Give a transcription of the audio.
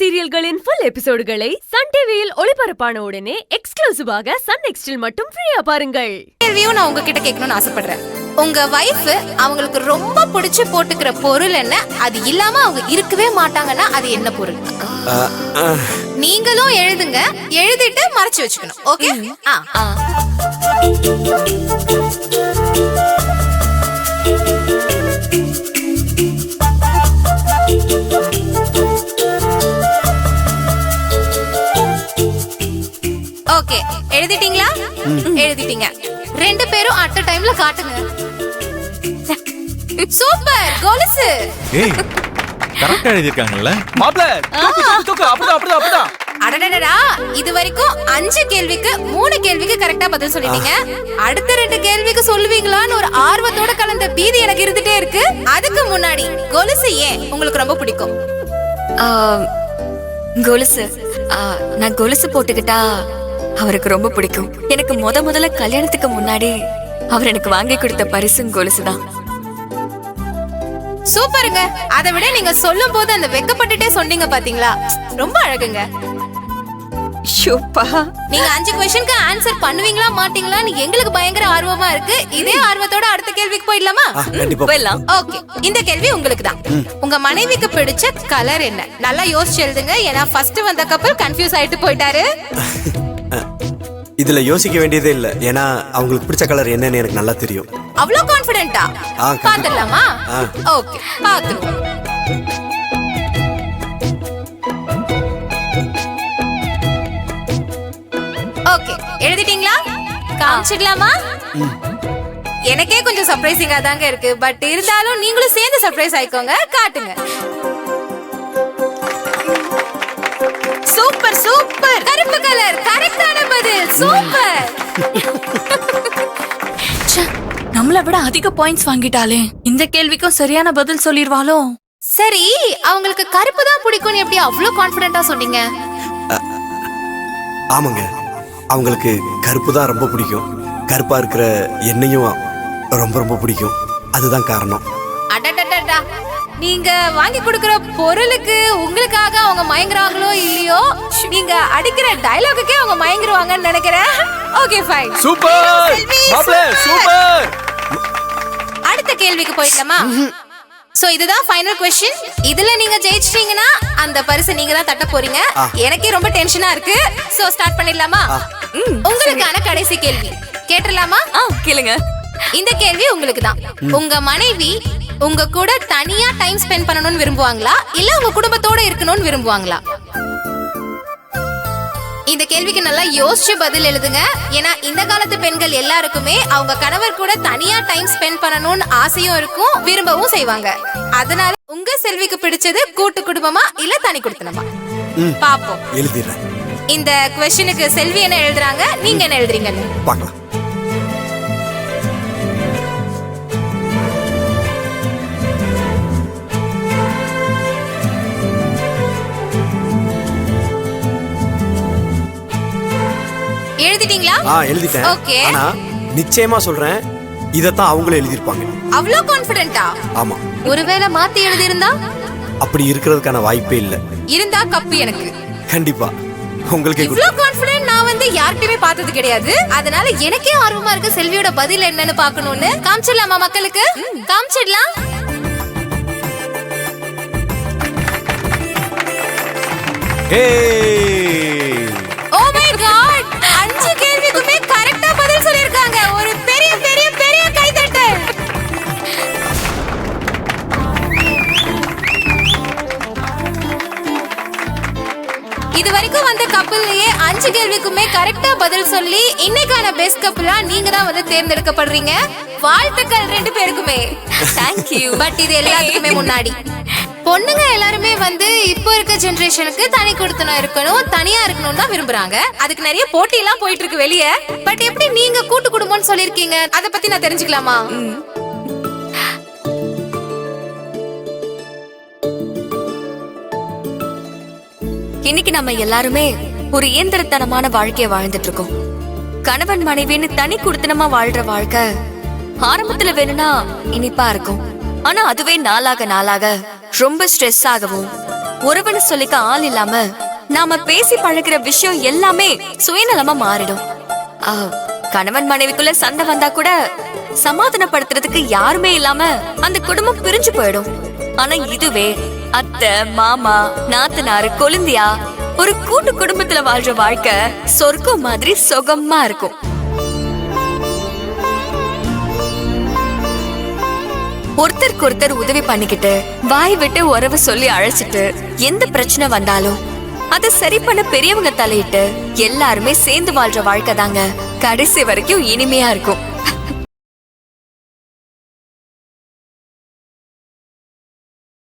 சீரியல்களின் full எபிசோடுகளை Sun டிவியில் ஒளிபரப்பான உடனே எக்ஸ்க்ளூசிவாக சன் நெக்ஸ்டில் மட்டும் ஃப்ரீயா பாருங்கள். கேள்வியும் நான் உங்ககிட்ட கேட்கணும்னு ஆசைப்படுறேன். உங்க வைஃப் அவங்களுக்கு ரொம்ப பிடிச்சு போட்டுக்கிற பொருள் என்ன? அது இல்லாம அவங்க இருக்கவே மாட்டாங்கன்னா அது என்ன பொருள்? நீங்களும் எழுதுங்க, எழுதிட்டு மறைச்சு வச்சுக்கணும். ஓகே? ஓகே, எழுதிட்டீங்களா? எழுதிட்டீங்க. ரெண்டு பேரும் அட் அ டைம்ல காட்டுங்க. சூப்பர், கொலுசு. ஏய், கரெக்ட்டா எழுதிருக்காங்கல்ல? மாப்ள, தூக்கு அப்படிதான். அடடடடா, இது வரைக்கும் 5 கேள்விக்கு 3 கேள்விக்கு கரெக்ட்டா பதில் சொல்லிட்டீங்க. அடுத்த 2 கேள்விக்கு சொல்லுவீங்களான்னு ஒரு ஆர்வத்தோட கலந்த பீதி எனக்கு இருந்துட்டே இருக்கு. அதுக்கு முன்னாடி கொலுசு ஏன் உங்களுக்கு ரொம்ப பிடிக்கும்? கொலுசு, நான் கொலுசு போட்டுக்கிட்டா அவருக்கு ரொம்ப பிடிக்கும். எனக்கு முதல்ல கல்யாணத்துக்கு முன்னாடி அவர் எனக்கு வாங்கி கொடுத்த பரிசும் கொலுசுதான். சூப்பருங்க. அதை விட நீங்க சொல்லும் போது அந்த வெக்கப்பட்டுட்டே சொன்னீங்க பாத்தீங்களா, ரொம்ப அழகுங்க. நீங்க 5 क्वेश्चनக்கு ஆன்சர் பண்ணுவீங்களா மாட்டீங்களான்னு எங்களுக்கு பயங்கர ஆர்வமா இருக்கு. இதே ஆர்வத்தோட அடுத்த கேள்விக்கு போயிடலாமா? போயிடலாம். ஓகே, இந்த கேள்வி உங்களுக்கு தான். உங்க மனைவிக்கு பிடிச்ச கலர் என்ன? நல்லா யோசிச்சு எழுதுங்க, ஏன்னா ஃபர்ஸ்ட் வந்த கப்பல் கன்ஃபியூஸ் ஆயிட்டு போயிட்டாரு. இதுல யோசிக்க வேண்டியதே இல்ல, ஏன்னா அவங்களுக்கு பிடிச்ச கலர் என்னன்னு எனக்கு நல்லா தெரியும். அவ்வளவு கான்ஃபிடென்ட்டா? பாத்துடலாமா? ஓகே, பாத்துருவோம். ஓகே, எழுதிட்டீங்களா? காமிச்சிடலாமா? எனக்கே கொஞ்சம் சர்ப்ரைசிங்கா தாங்க இருக்கு, பட் இருந்தாலும் நீங்களும் சேர்ந்து சர்ப்ரைஸ் ஆயிக்கோங்க. காட்டுங்க. சூப்பர் சூப்பர், கருப்பு கலர். கரெக்டான பதில். சூப்பர். நம்மளை விட அதிக பாயிண்ட்ஸ் வாங்கிட்டாலே இந்த கேள்விக்கும் சரியான பதில் சொல்லிடுவாளோ? சரி, அவங்களுக்கு கருப்பு தான் பிடிக்கும்னு எப்படி அவ்வளவு கான்ஃபிடென்ட்டா சொன்னீங்க? ஆமாங்க, அவங்களுக்கு கருப்பு தான் ரொம்ப பிடிக்கும். கருப்பா இருக்கிற என்னையும் ரொம்ப ரொம்ப பிடிக்கும். அதுதான் காரணம். அடடடடா, நீங்க வாங்கி கொடுக்கிற பொருளுக்கு உங்களுக்காக அவங்க மயங்குறாங்களோ இல்லையோ, நீங்க அடிக்கிற டயலாகுக்கே அவங்க மயங்குவாங்கன்னு நினைக்கிறேன். Okay, fine. சூப்பர் மாப்ள, சூப்பர். அடுத்த கேள்விக்கு போயிடலாமா? சோ இதுதான் ஃபைனல் क्वेश्चन. இதுல நீங்க ஜெயிச்சிட்டீங்கன்னா அந்த பரிசு நீங்க தான் தட்ட போறீங்க. எனக்கே ரொம்ப டென்ஷனா இருக்கு. சோ ஸ்டார்ட் பண்ணிடலாமா? உங்களுக்கான கடைசி கேள்வி கேட்டலாமா? கேளுங்க. இந்த கேள்வி உங்களுக்கு தான். உங்க மனைவி உங்க கூட தனியா டைம் ஸ்பெண்ட் பண்ணணும்னு விரும்புவாங்களா, இல்ல உங்க குடும்பத்தோட இருக்கணும்னு விரும்புவாங்களா? இந்த கேள்விக்கு நல்லா யோசிச்சு பதில் எழுதுங்க, ஏன்னா இந்த காலத்து பெண்கள் எல்லாருக்குமே அவங்க கணவர் கூட தனியா டைம் ஸ்பெண்ட் பண்ணணும்னு ஆசையும் இருக்கும், விரும்பவும் செய்வாங்க. அதனால உங்க செல்விக்கு பிடிச்சது கூட்டு குடும்பமா இல்ல தனி குடுத்தனமா? பாப்போம். எழுதிடுறேன். இந்த क्वेश्चनக்கு செல்வி என்ன எழுதுறாங்க, நீங்க என்ன எழுதுறீங்கன்னு பார்க்கலாம். எழுதிட்டீங்களா? எழுதிட்டேன். ஓகே, ஆனா நிச்சயமா சொல்றேன், இதத்தான் அவங்களே எழுதிருப்பாங்க. அவ்வளவு கான்ஃபிடென்ட்டா? ஆமா. ஒருவேளை மாத்தி எழுதி இருந்தா? அப்படி இருக்கிறதுக்கான வாய்ப்பே இல்ல. இருந்தா கப்பு எனக்கு. கண்டிப்பா உங்களுக்கு இவ்வளவு கான்ஃபிடென்ட் நான் யார்கிட்டயுமே பார்த்தது கிடையாது. அதனால எனக்கே ஆர்வமா இருக்கு செல்வியோட பதில் என்னன்னு பார்க்கணும்னு. காமிச்சிடலாமா மக்களுக்கு? காமிச்சிடலாம். ஓ மை காட், 5 கேள்விக்குமே கரெக்ட்டா பதில் சொல்லிருக்காங்க. ஒரு பெரிய பெரிய பெரிய கைதட்டு. இது வரைக்கும் வந்த கப்பல்லையே 5 கேள்விக்குமே கரெக்ட்டா பதில் சொல்லி இன்னைக்கான பெஸ்ட் கப்பலா நீங்க தான் தேர்ந்தெடுக்கப்படுறீங்க. வாழ்த்துக்கள் 2 பேருக்குமே. Thank you. பட் இது எல்லாத்துக்குமே முன்னாடி பொண்ணுங்க எல்லாருமே இப்போ இருக்க ஜெனரேஷனுக்கு தனி குடுத்தனம் இருக்கணும், தனியா இருக்கணும் தான் விரும்புறாங்க. அதுக்கு நிறைய போட்டி எல்லாம் போயிட்டு இருக்கு வெளியே. பட் எப்படி நீங்க கூட்டு குடும்பம்னு சொல்லிருக்கீங்க, அத பத்தி நான் தெரிஞ்சுக்கலாமா? இன்னைக்கு நம்ம எல்லாருமே ஒரு இயந்திரத்தனமான வாழ்க்கைய வாழ்ந்துட்டு இருக்கோம். கணவன் மனைவின்னு தனி குடுத்தனமா வாழ்ற வாழ்க்கை ஆரம்பத்துல வேணும்னா இனிப்பா இருக்கும், ஆனா அதுவே நாளாக நாளாக ரொம்ப ஸ்ட்ரெஸ் ஆகவும் உறவுன்னு சொல்லிக்க ஆள் இல்லாம நாம பேசி பழகிற விஷயம் எல்லாமே சுயநலமா மாறிடும். கணவன் மனைவிக்குள்ள சண்டை வந்தா கூட சமாதானப்படுத்துறதுக்கு யாருமே இல்லாம அந்த குடும்பம் பிரிஞ்சு போயிடும். ஆனா இதுவே அத்தை, மாமா, நாத்தனாரு, கொழுந்தியா ஒரு கூட்டு குடும்பத்துல வாழ்ற வாழ்க்கை சொர்க்கம் மாதிரி சுகமா இருக்கும். ஒருத்தருக்கு ஒருத்தர் உதவி பண்ணிக்கிட்டு வாய் விட்டு உறவு சொல்லி அழைச்சிட்டு எந்த பிரச்சனை வந்தாலும் அதை சரி பண்ண பெரியவங்க தலையிட்டு எல்லாருமே சேர்ந்து வாழ்ற வாழ்க்கை தாங்க கடைசி வரைக்கும் இனிமையா இருக்கும்.